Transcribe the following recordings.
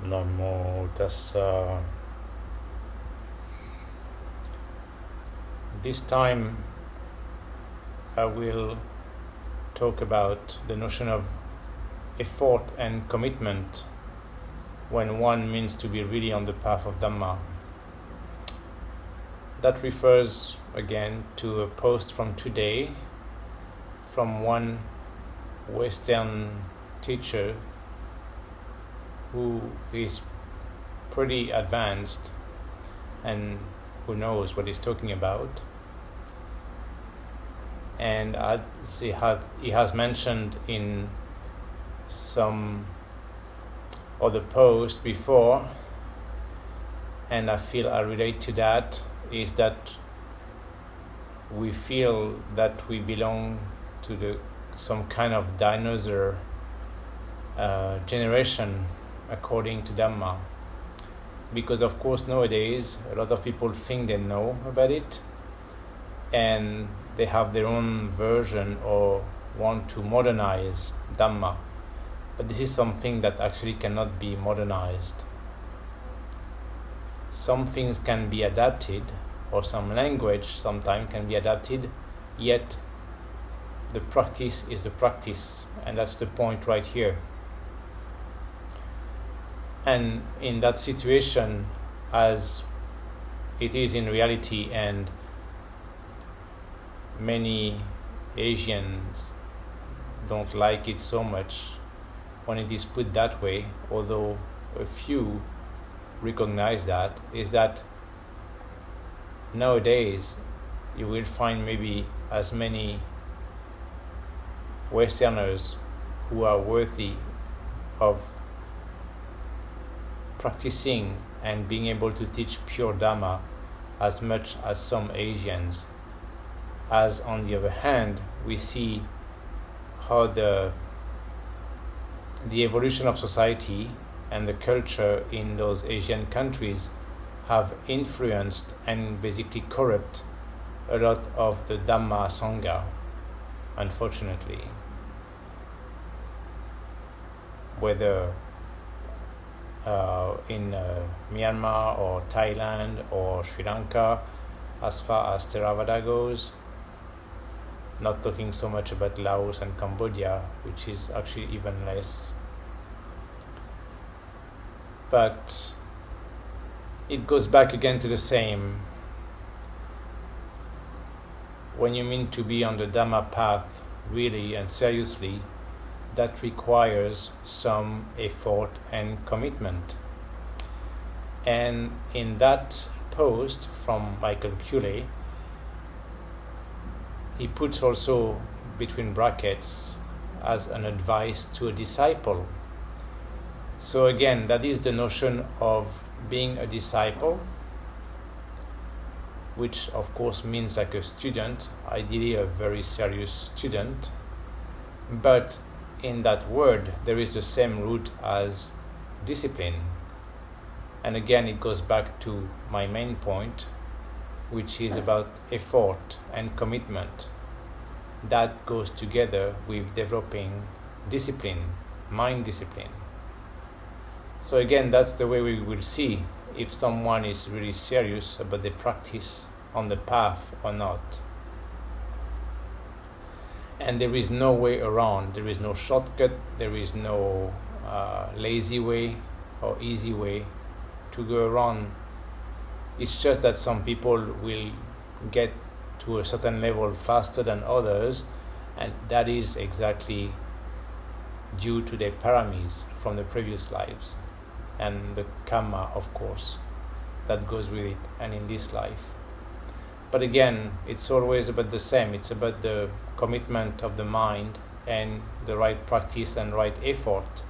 Namo tassa. This time I will talk about the notion of effort and commitment when one means to be really on the path of Dharma. That refers again to a post from today from one Western teacher who is pretty advanced and who knows what he's talking about. And as he has mentioned in some other posts before, and I feel I relate to that, is that we feel that we belong to some kind of dinosaur generation according to Dharma. Because of course nowadays a lot of people think they know about it and they have their own version or want to modernize Dhamma. But this is something that actually cannot be modernized. Some things can be adapted, or some language sometimes can be adapted, yet the practice is the practice, and that's the point right here. And in that situation, as it is in reality, and many Asians don't like it so much when it is put that way, although a few recognize that, is that nowadays you will find maybe as many Westerners who are worthy of practicing and being able to teach pure Dharma as much as some Asians. As on the other hand, we see how the evolution of society and the culture in those Asian countries have influenced and basically corrupt a lot of the Dhamma Sangha, unfortunately. Whether in Myanmar or Thailand or Sri Lanka, as far as Theravada goes, not talking so much about Laos and Cambodia, which is actually even less. But it goes back again to the same. When you mean to be on the Dhamma path really and seriously, that requires some effort and commitment. And in that post from Michael Culey, he puts also between brackets as an advice to a disciple. So again, that is the notion of being a disciple, which of course means like a student, ideally a very serious student. But in that word, there is the same root as discipline. And again, it goes back to my main point, which is about effort and commitment. That goes together with developing discipline, mind discipline. So again, that's the way we will see if someone is really serious about the practice on the path or not. And there is no way around, there is no shortcut, there is no lazy way or easy way to go around. It's just that some people will get to a certain level faster than others, and that is exactly due to their paramis from the previous lives and the karma, of course, that goes with it and in this life. But again, it's always about the same. It's about the commitment of the mind and the right practice and right effort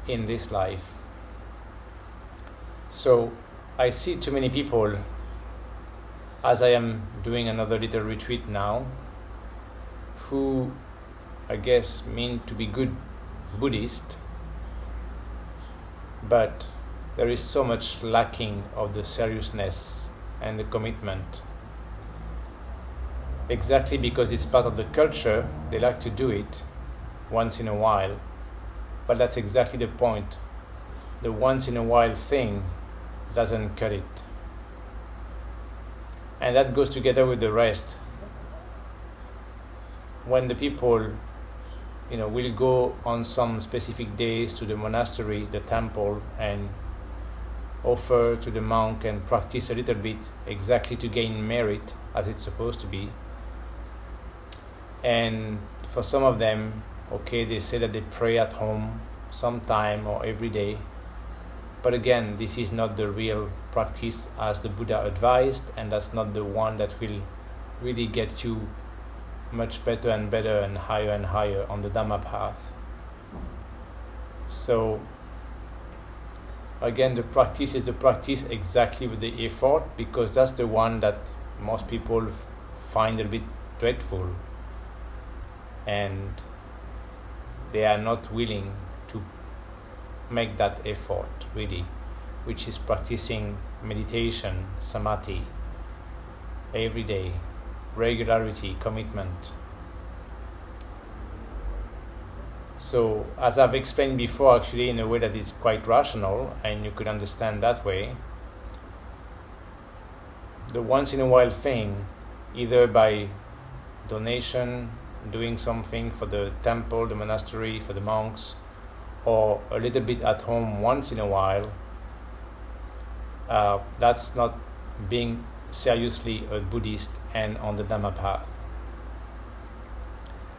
in this life. So I see too many people, as I am doing another little retreat now, who I guess mean to be good Buddhist, but there is so much lacking of the seriousness and the commitment. Exactly because it's part of the culture, they like to do it once in a while, but that's exactly the point. the once in a while thing doesn't cut it. And that goes together with the rest. When the people, will go on some specific days to the monastery, the temple, and offer to the monk and practice a little bit exactly to gain merit as it's supposed to be. And for some of them, they say that they pray at home sometime or every day. But again, this is not the real practice as the Buddha advised, and that's not the one that will really get you much better and higher on the Dhamma path. So again, the practice is the practice exactly with the effort, because that's the one that most people find a bit dreadful, and they are not willing to make that effort really, which is practicing meditation, samadhi, every day, regularity, commitment. So, as I've explained before, actually in a way that is quite rational and you could understand that way, the once in a while thing, either by donation, doing something for the temple, the monastery, for the monks, or a little bit at home once in a while, that's not being seriously a Buddhist and on the Dhamma path.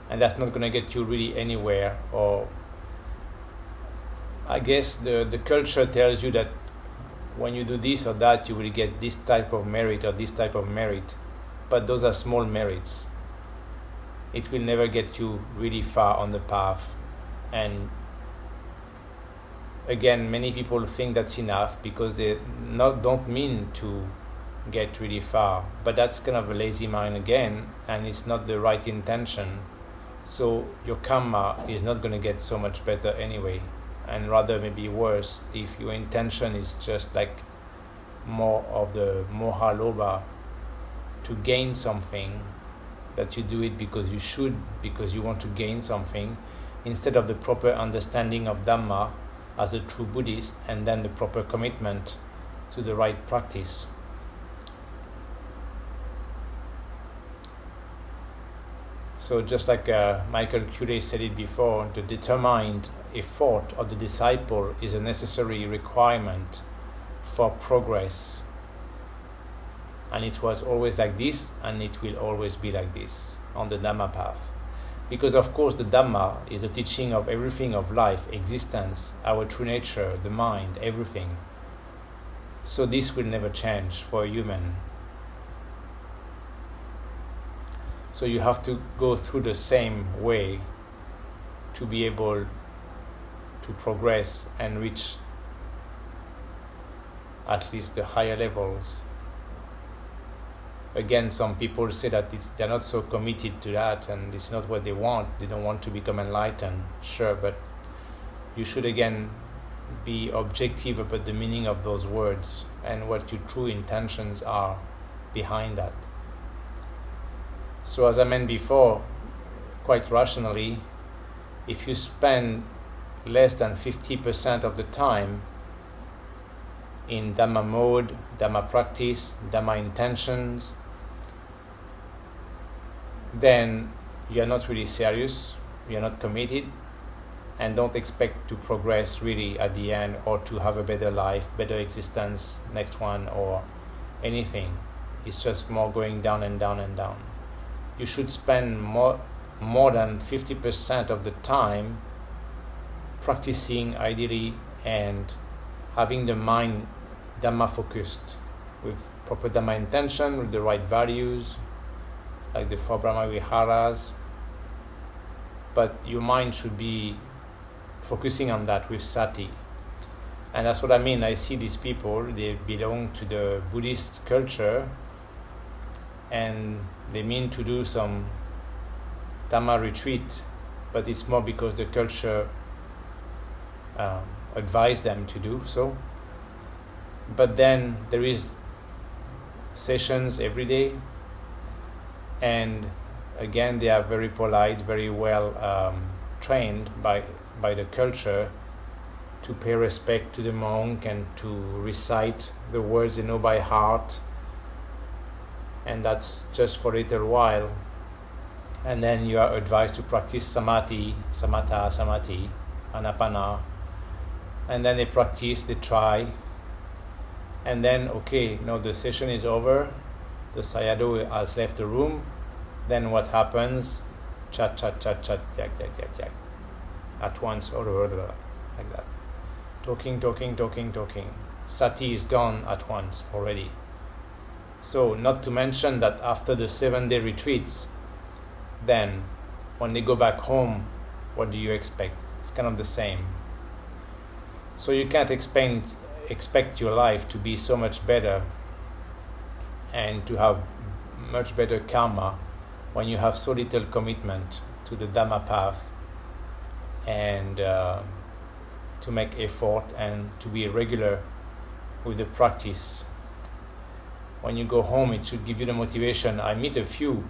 And that's not going to get you really anywhere. Or I guess the culture tells you that when you do this or that, you will get this type of merit or this type of merit. But those are small merits. It will never get you really far on the path. And again, many people think that's enough because they don't mean to get really far. But that's kind of a lazy mind again, and it's not the right intention. So your karma is not going to get so much better anyway, and rather maybe worse if your intention is just like more of the moha lobha, to gain something, that you do it because you should, because you want to gain something, instead of the proper understanding of Dhamma as a true Buddhist, and then the proper commitment to the right practice. So just like Michael Curé said it before, the determined effort of the disciple is a necessary requirement for progress. And it was always like this, and it will always be like this on the Dhamma path. Because of course the Dhamma is the teaching of everything of life, existence, our true nature, the mind, everything. So this will never change for a human. So you have to go through the same way to be able to progress and reach at least the higher levels. Again, some people say that they're not so committed to that and it's not what they want. They don't want to become enlightened. Sure, but you should again be objective about the meaning of those words and what your true intentions are behind that. So as I meant before, quite rationally, if you spend less than 50% of the time in Dhamma mode, Dhamma practice, Dhamma intentions, then you're not really serious, you're not committed, and don't expect to progress really at the end or to have a better life, better existence, next one, or anything. It's just more going down and down and down. You should spend more than 50% of the time practicing ideally and having the mind Dhamma focused, with proper Dhamma intention, with the right values, like the 4 Brahma Viharas. But your mind should be focusing on that with sati. And that's what I mean. I see these people, they belong to the Buddhist culture, and they mean to do some Dhamma retreat, but it's more because the culture advised them to do so. But then there is sessions every day, and again they are very polite, very well trained by the culture to pay respect to the monk and to recite the words they know by heart, and that's just for a little while. And then you are advised to practice samadhi, samatha, samadhi, anapana, and then they practice, they try, and then okay, now the session is over, the sayadaw has left the room, then what happens? Chat, chat, chat, chat, yak, yak, yak, yak, at once, like that. Talking. Sati is gone at once already. So not to mention that after the 7-day retreats, then when they go back home, what do you expect? It's kind of the same. So you can't expect your life to be so much better and to have much better karma when you have so little commitment to the Dhamma path and to make effort and to be regular with the practice. When you go home, it should give you the motivation. I meet a few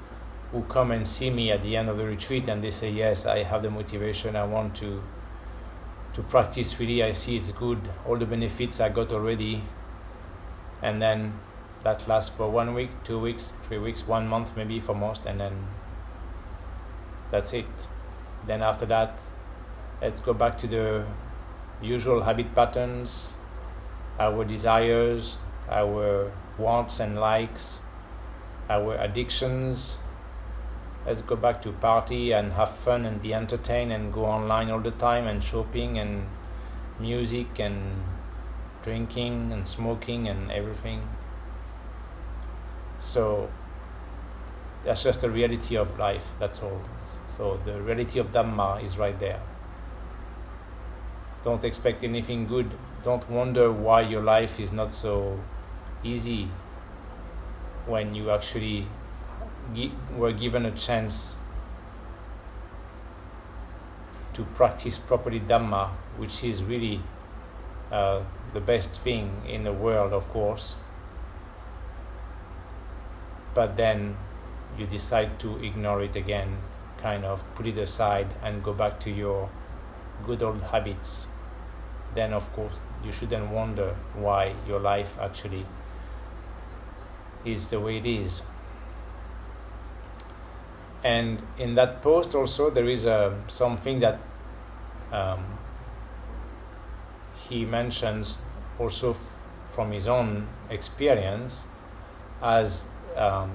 who come and see me at the end of the retreat and they say, yes, I have the motivation, I want to practice really, I see it's good, all the benefits I got already. And then that lasts for 1 week, 2 weeks, 3 weeks, 1 month maybe for most, and then that's it. Then after that, let's go back to the usual habit patterns, our desires, our wants and likes, our addictions. Let's go back to party and have fun and be entertained and go online all the time and shopping and music and drinking and smoking and everything. So that's just the reality of life, that's all. So the reality of Dhamma is right there. Don't expect anything good. Don't wonder why your life is not so easy when you actually were given a chance to practice properly Dhamma, which is really the best thing in the world, of course. But then you decide to ignore it again, kind of put it aside and go back to your good old habits. Then of course you shouldn't wonder why your life actually is the way it is. And in that post also there is something that he mentions also from his own experience as a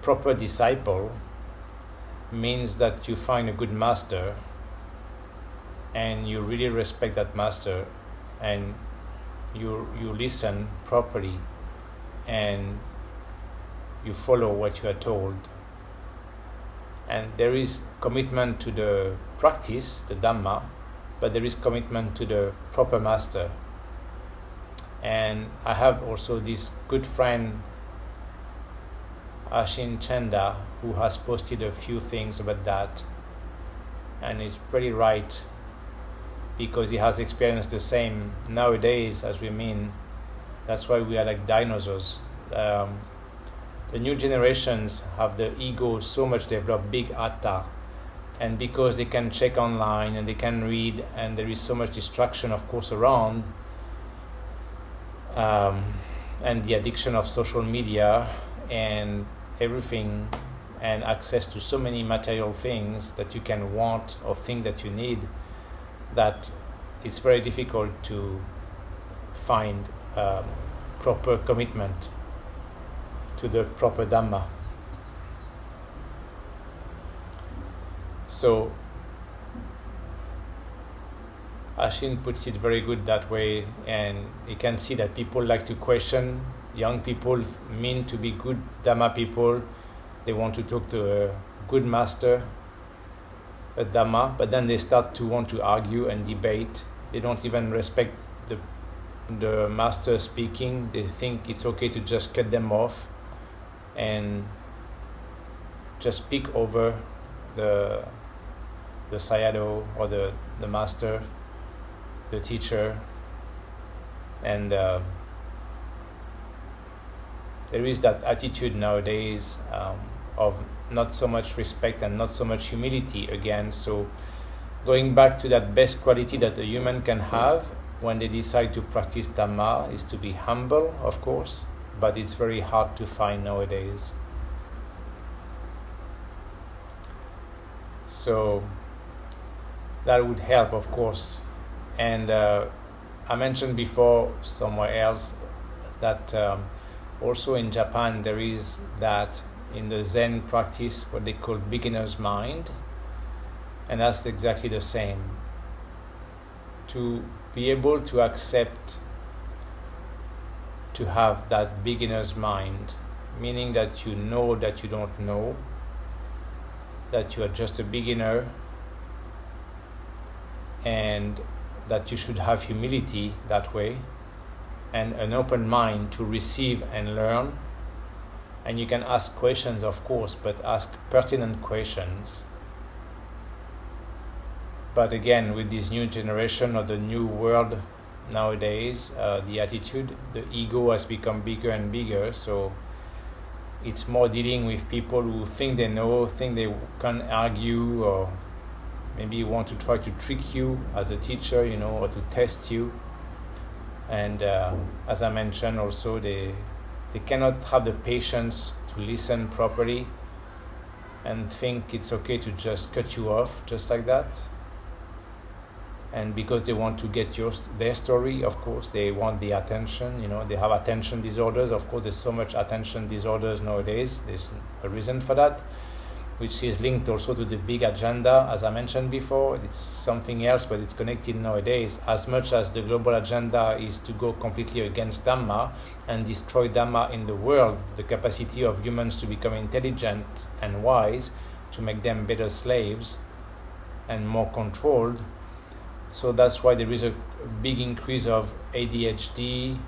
proper disciple means that you find a good master and you really respect that master and you listen properly and you follow what you are told. And there is commitment to the practice, the Dhamma, but there is commitment to the proper master. And I have also this good friend, Ashin Chanda, who has posted a few things about that. And it's pretty right, because he has experienced the same nowadays as we mean. That's why we are like dinosaurs. The new generations have the ego so much developed, big atta, and because they can check online and they can read and there is so much distraction of course around, and the addiction of social media and everything, and access to so many material things that you can want or think that you need, that it's very difficult to find proper commitment to the proper Dhamma. So Ashin puts it very good that way, and you can see that people like to question. Young people mean to be good Dhamma people. They want to talk to a good master, a Dhamma, but then they start to want to argue and debate. They don't even respect the master speaking. They think it's okay to just cut them off and just speak over the sayadaw or the master, the teacher. And there is that attitude nowadays of not so much respect and not so much humility again. So Going back to that best quality that a human can have when they decide to practice Dharma is to be humble, of course, but it's very hard to find nowadays. So that would help, of course. And I mentioned before somewhere else that also in Japan there is that in the Zen practice what they call beginner's mind, and that's exactly the same. To be able to accept to have that beginner's mind, meaning that you know that you don't know, that you are just a beginner, and that you should have humility that way, and an open mind to receive and learn. And you can ask questions, of course, but ask pertinent questions. But again, with this new generation or the new world nowadays, the attitude, the ego has become bigger and bigger, so it's more dealing with people who think they know, think they can argue, or maybe want to try to trick you as a teacher, or to test you. And as I mentioned also, they cannot have the patience to listen properly and think it's okay to just cut you off just like that. And because they want to get their story, of course, they want the attention, they have attention disorders. Of course, there's so much attention disorders nowadays. There's a reason for that, which is linked also to the big agenda, as I mentioned before. It's something else, but it's connected nowadays. As much as the global agenda is to go completely against Dhamma and destroy Dhamma in the world, the capacity of humans to become intelligent and wise, to make them better slaves and more controlled. So that's why there is a big increase of ADHD,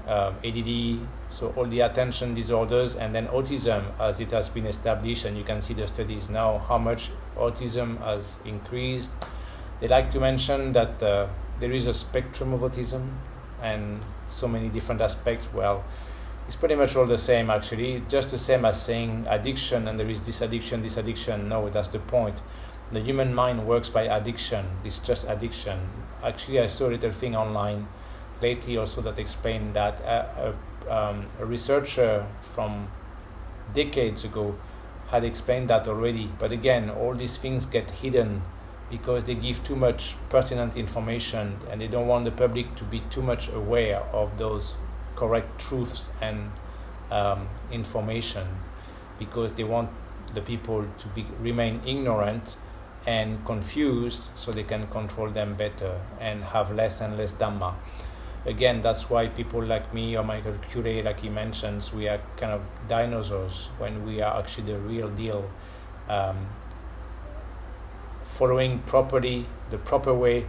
ADD, so all the attention disorders, and then autism, as it has been established, and you can see the studies now, how much autism has increased. They like to mention that there is a spectrum of autism, and so many different aspects. Well, it's pretty much all the same, actually, just the same as saying addiction, and there is this addiction. No, that's the point. The human mind works by addiction. It's just addiction. Actually, I saw a little thing online lately also that explained that a researcher from decades ago had explained that already. But again, all these things get hidden because they give too much pertinent information, and they don't want the public to be too much aware of those correct truths and information, because they want the people to remain ignorant and confused, so they can control them better and have less and less Dhamma. Again, that's why people like me or Michael Cure, like he mentions, we are kind of dinosaurs when we are actually the real deal. Following properly, the proper way,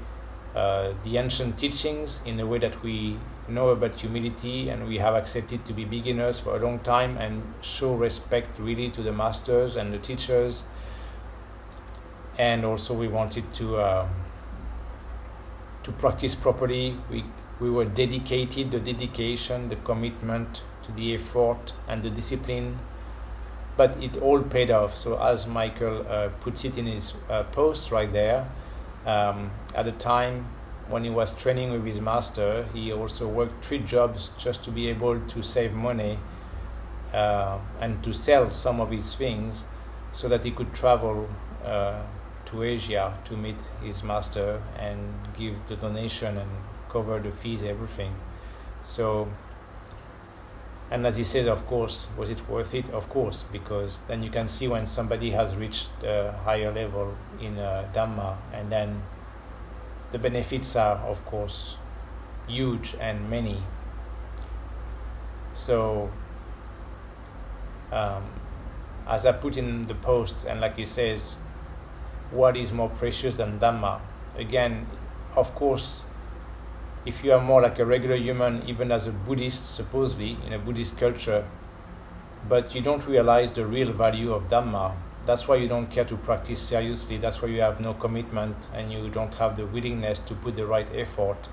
the ancient teachings in a way that we know about humility, and we have accepted to be beginners for a long time and show respect really to the masters and the teachers. And also we wanted to practice properly. We were dedicated, the dedication, the commitment to the effort and the discipline, but it all paid off. So as Michael puts it in his post right there, at the time when he was training with his master, he also worked 3 jobs just to be able to save money and to sell some of his things so that he could travel to Asia to meet his master and give the donation and cover the fees, everything. So, and as he says, of course, was it worth it? Of course, because then you can see when somebody has reached a higher level in Dhamma, and then the benefits are, of course, huge and many. So, as I put in the post, and like he says, what is more precious than Dhamma? Again, of course, if you are more like a regular human, even as a Buddhist, supposedly, in a Buddhist culture, but you don't realize the real value of Dhamma, that's why you don't care to practice seriously, that's why you have no commitment and you don't have the willingness to put the right effort,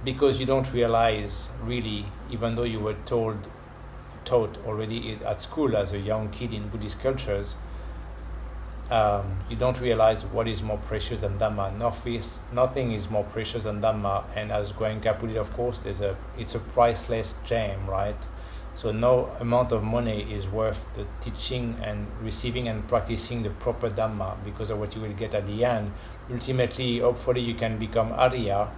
because you don't realize really, even though you were taught already at school as a young kid in Buddhist cultures, you don't realize what is more precious than Dhamma. Nothing is more precious than Dhamma. And as Goenka put it, of course, it's a priceless gem, right? So no amount of money is worth the teaching and receiving and practicing the proper Dhamma, because of what you will get at the end. Ultimately, hopefully, you can become Arya,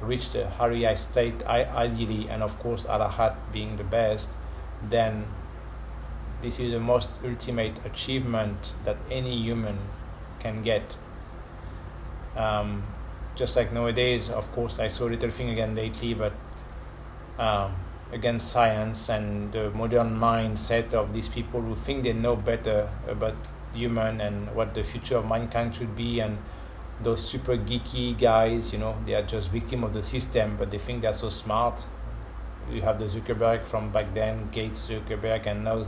reach the Arya state ideally, and of course, Arahat being the best. Then this is the most ultimate achievement that any human can get. Just like nowadays, of course, I saw a little thing again lately, but against science and the modern mindset of these people who think they know better about human and what the future of mankind should be, and those super geeky guys, they are just victim of the system, but they think they're so smart. You have the Zuckerberg from back then, Gates Zuckerberg, and now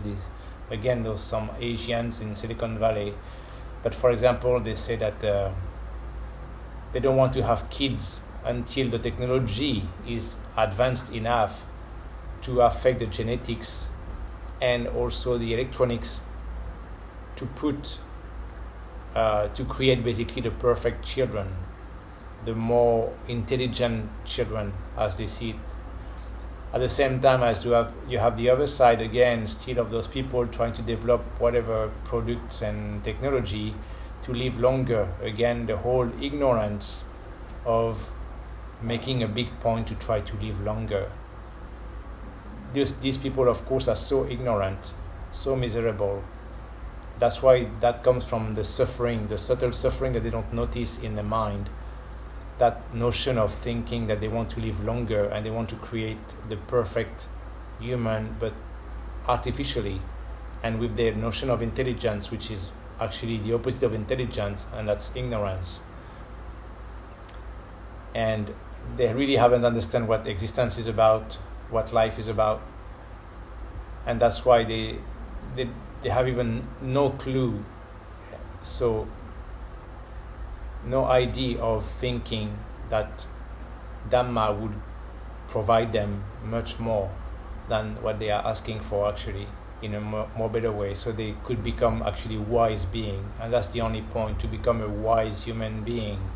those some Asians in Silicon Valley. But for example, they say that they don't want to have kids until the technology is advanced enough to affect the genetics and also the electronics to create basically the perfect children, the more intelligent children as they see it. At the same time as you have the other side again still of those people trying to develop whatever products and technology to live longer. Again, the whole ignorance of making a big point to try to live longer. These people, of course, are so ignorant, so miserable. That's why that comes from the suffering, the subtle suffering that they don't notice in the mind. That notion of thinking that they want to live longer and they want to create the perfect human, but artificially, and with their notion of intelligence, which is actually the opposite of intelligence, and that's ignorance. And they really haven't understood what existence is about, what life is about, and that's why they have even no clue, so no idea of thinking that Dhamma would provide them much more than what they are asking for, actually, in a more better way, so they could become actually wise being. And that's the only point, to become a wise human being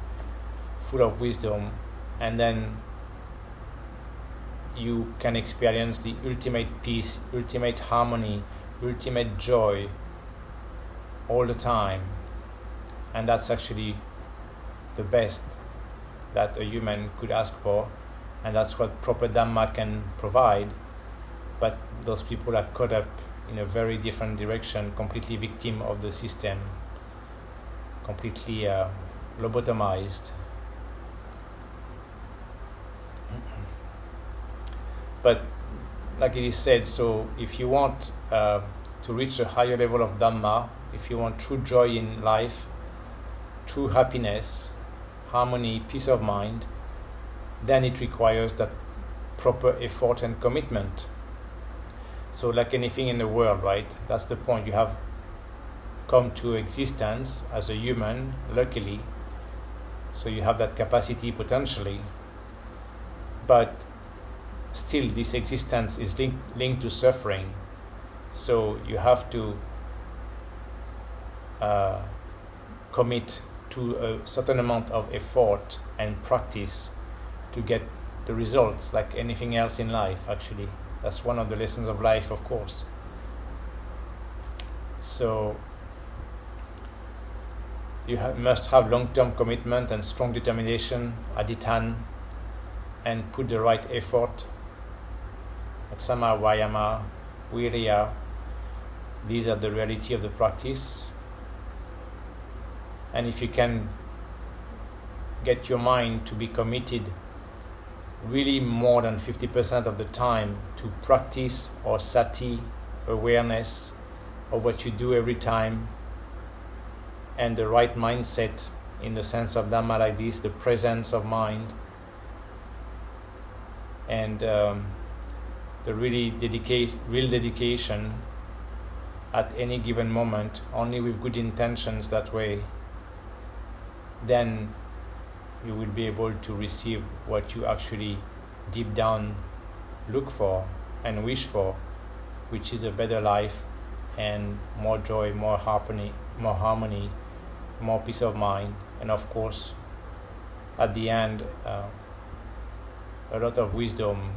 full of wisdom, and then you can experience the ultimate peace, ultimate harmony, ultimate joy all the time. And that's actually the best that a human could ask for, and that's what proper Dhamma can provide. But those people are caught up in a very different direction, completely victim of the system, completely lobotomized. But like it is said, so if you want to reach a higher level of Dhamma, if you want true joy in life, true happiness, harmony, peace of mind, then it requires that proper effort and commitment. So like anything in the world, right? That's the point. You have come to existence as a human, luckily. So you have that capacity potentially. But still, this existence is linked to suffering. So you have to commit to a certain amount of effort and practice to get the results, like anything else in life, actually. That's one of the lessons of life, of course. So you must have long-term commitment and strong determination, adhitan, and put the right effort, like sama, vayama, virya. These are the reality of the practice. And if you can get your mind to be committed really more than 50% of the time to practice or sati, awareness of what you do every time, and the right mindset in the sense of Dhamma like this, the presence of mind, and the real dedication at any given moment, only with good intentions that way, then you will be able to receive what you actually deep down look for and wish for, which is a better life and more joy, more harmony, more peace of mind, and of course, at the end, a lot of wisdom